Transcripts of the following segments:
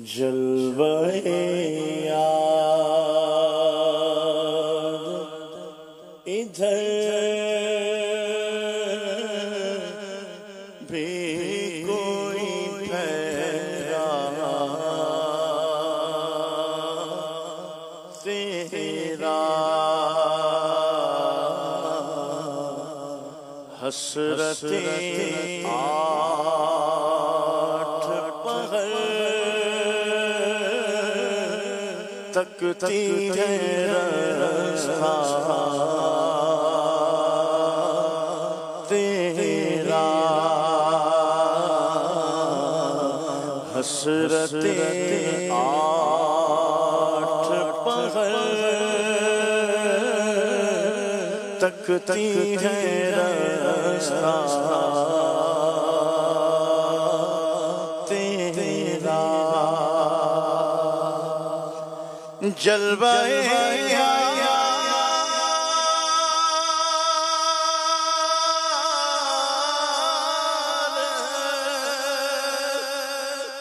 جلوہ یاد ادھر بھی کوئی ٹھہرا تیرا حسرتیں آٹھ پہر تکتی ہے رستہ تیرا حسرتیں آٹھ پہر تکتی ہے رستہ تیرا جلوہ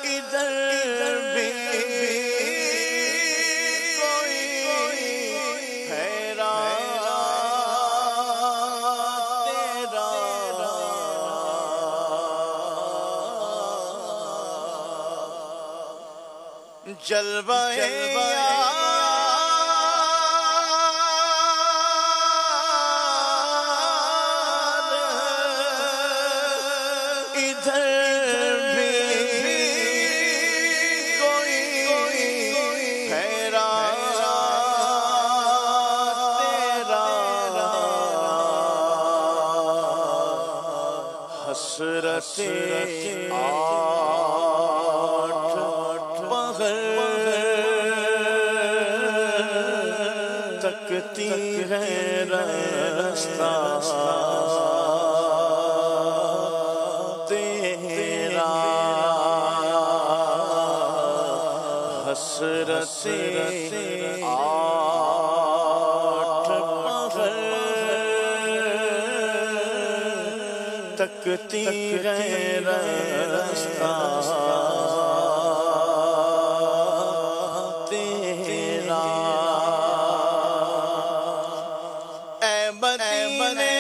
ادھر بھی کوئی ٹھہرا تیرا جلوہ ادھر بھی کوئی ٹھہرا تیرا حسرتیں آٹھ پہر تکتی ہے رستہ تیرا حسرتیں آٹھ پہر تکتی ہے رستہ تیرا اے مدینے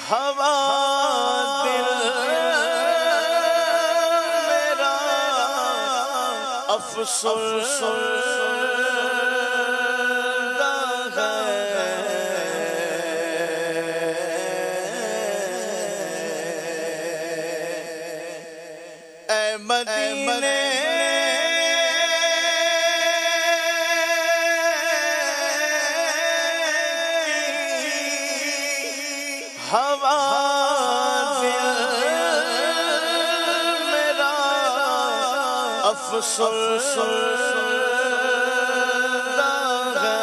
ہوا دل میرا افسردہ ہے اے مدینے ہوا دل میرا افسردہ ہے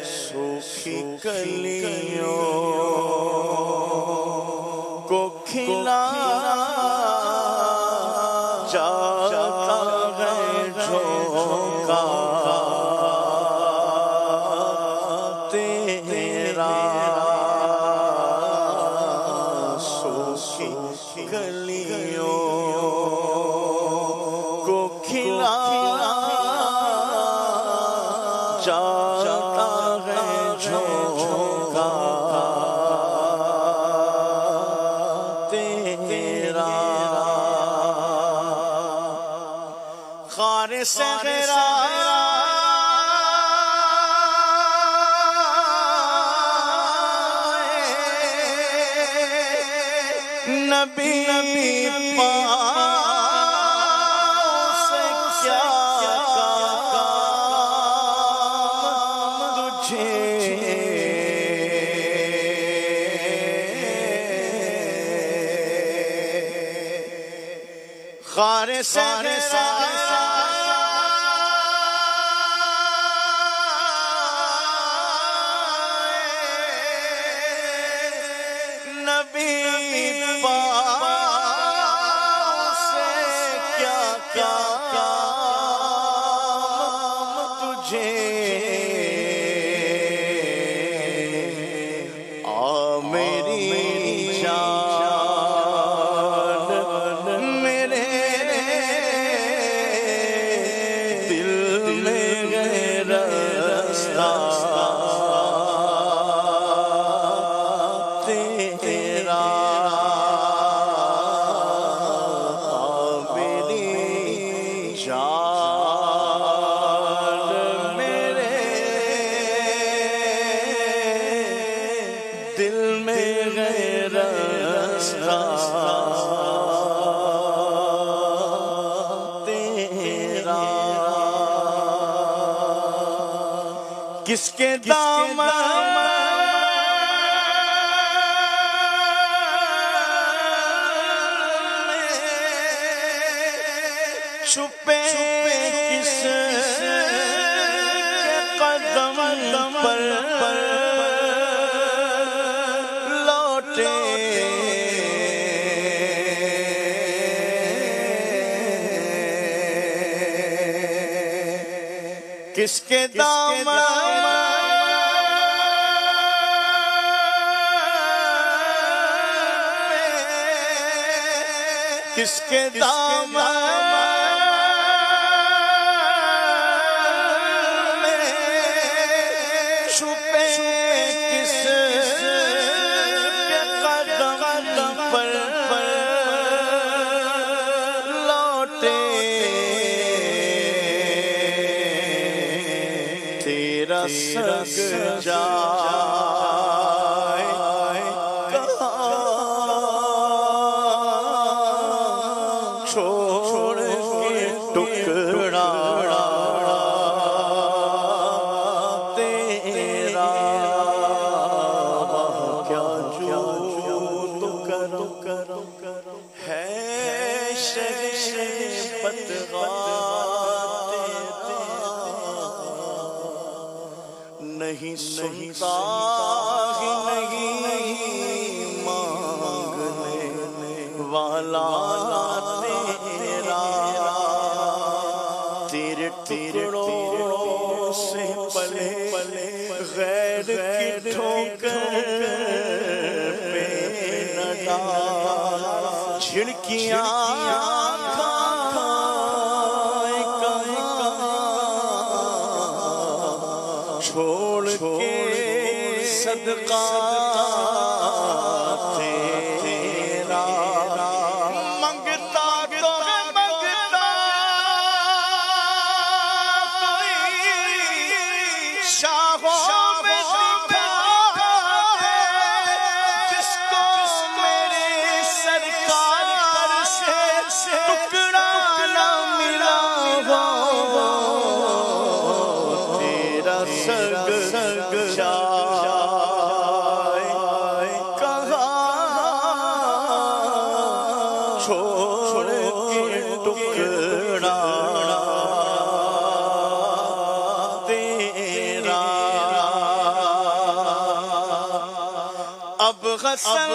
سوکھی کلیوں کو کھلا جاتا ہے جھونکا تیرا سوکھی کلیوں کو کھلا جاتا ہے جھونکا تیرا خار صحرا نبی پاک سے کیا کام تجھے خار صحرا نبی پاک سے کیا کام تجھے رستہ تیرا میری جان میرے دل میں غیر رستہ کس کے دامن چھپے کس کے قدم پر لوٹے کس کے دامن کس کے دامن میں چھپے کس کے قدم پر لوٹے تیرا سگ جائے چھوڑ کے ٹکڑا تیرا کیا جو تو کرو ہے شریفت نہیں سنتا ہی نہیں مانگنے والا تیرے ٹکڑوں سے پلے غیر کی ٹھوکر پہ نہ ڈال جھڑکیاں چھوڑ کے صدقہ تیرا منگتا تو منگتا کوئی شاہوں میں دکھا دے جس کو میرے سرکار سے ٹکڑا نہ ملا ہو سگ جائے کہاں چھوڑ کے ٹکڑا تیرا اب غسل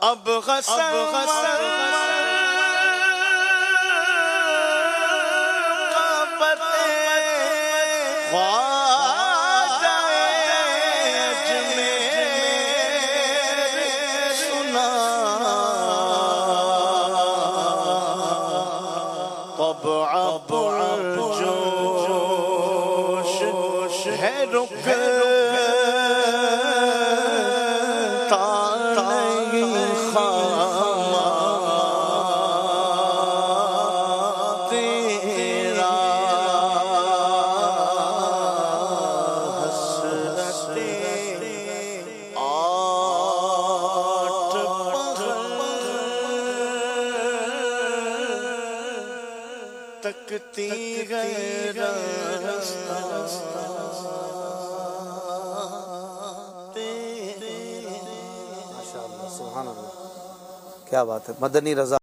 اب غسل جوش ہے رک تکتی غیر ماشاءاللہ سبحان اللہ، کیا بات ہے. مدنی رضا